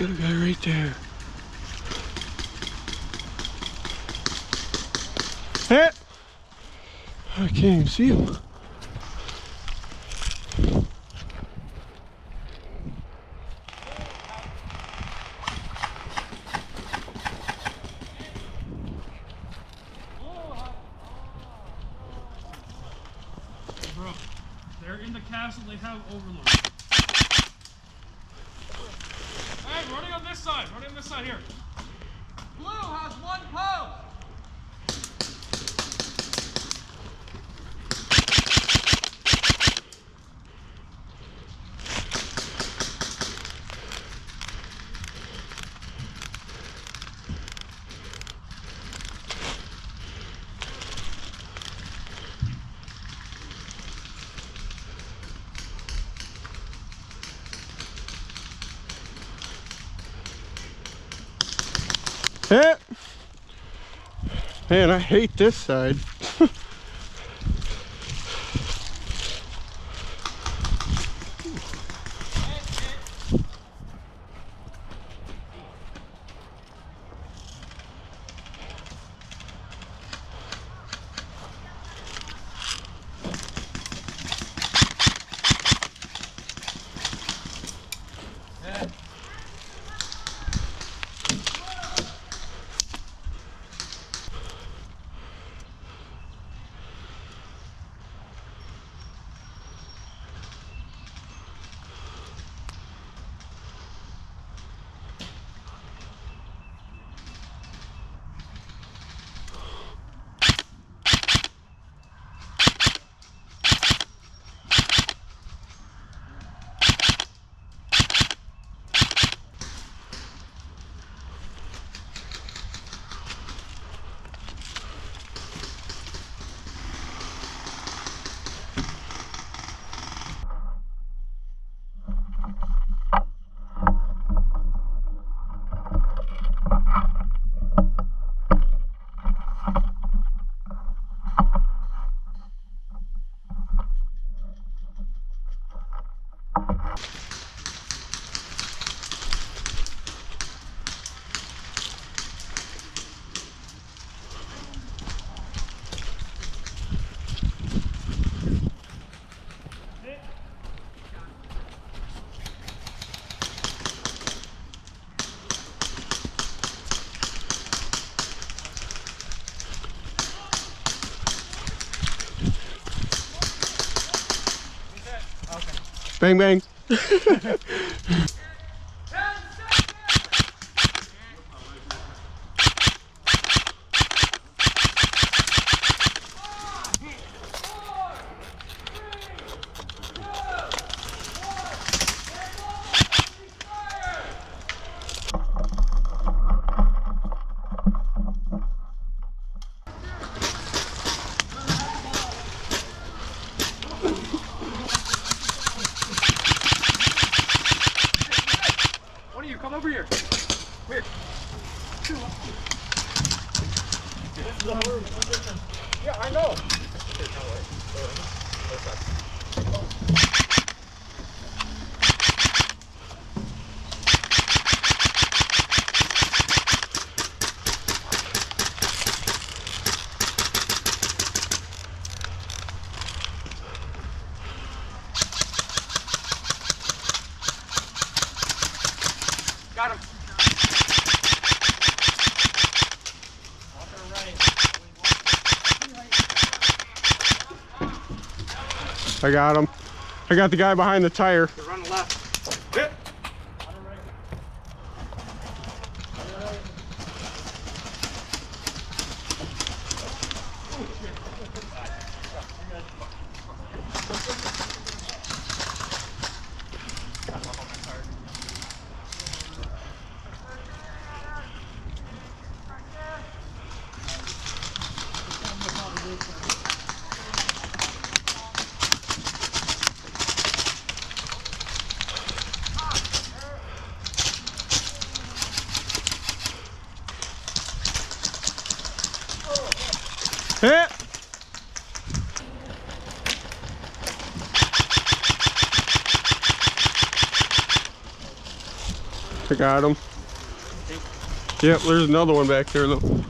got a guy right there. Hey! I can't even see him. Bro, they're in the castle, they have overload. Hey, running on this side here. Blue has 1 post. Hey! Man, I hate this side. Bang, bang. Come over here. Here. Yeah, I know. Got him. I got him. I got the guy behind the tire. They're running left. Hit. Hit. I got him. Yep, there's another one back there, though. I don't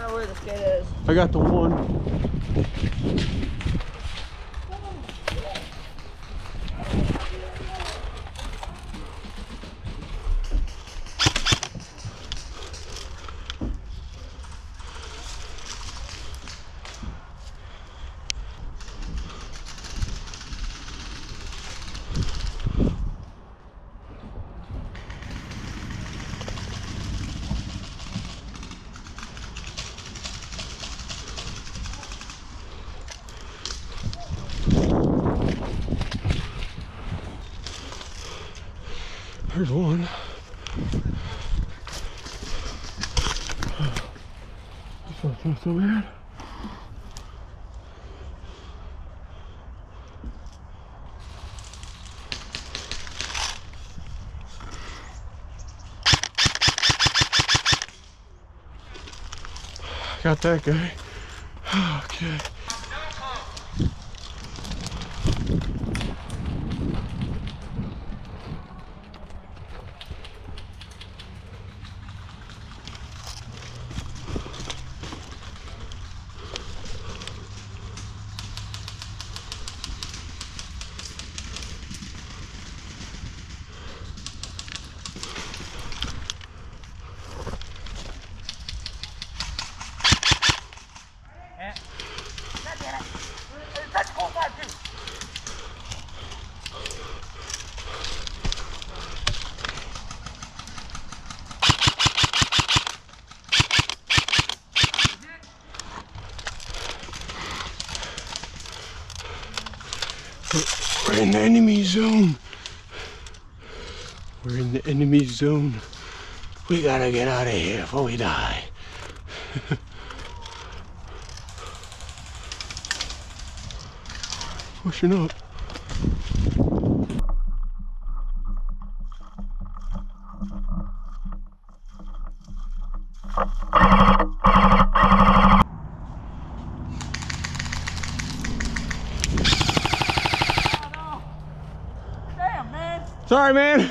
know where this kid is. I got the one. There's one. This one's not so bad. Got that guy. Okay. We're in the enemy zone. We're in the enemy zone. We gotta get out of here before we die. Pushing up. Damn, man. Sorry, man.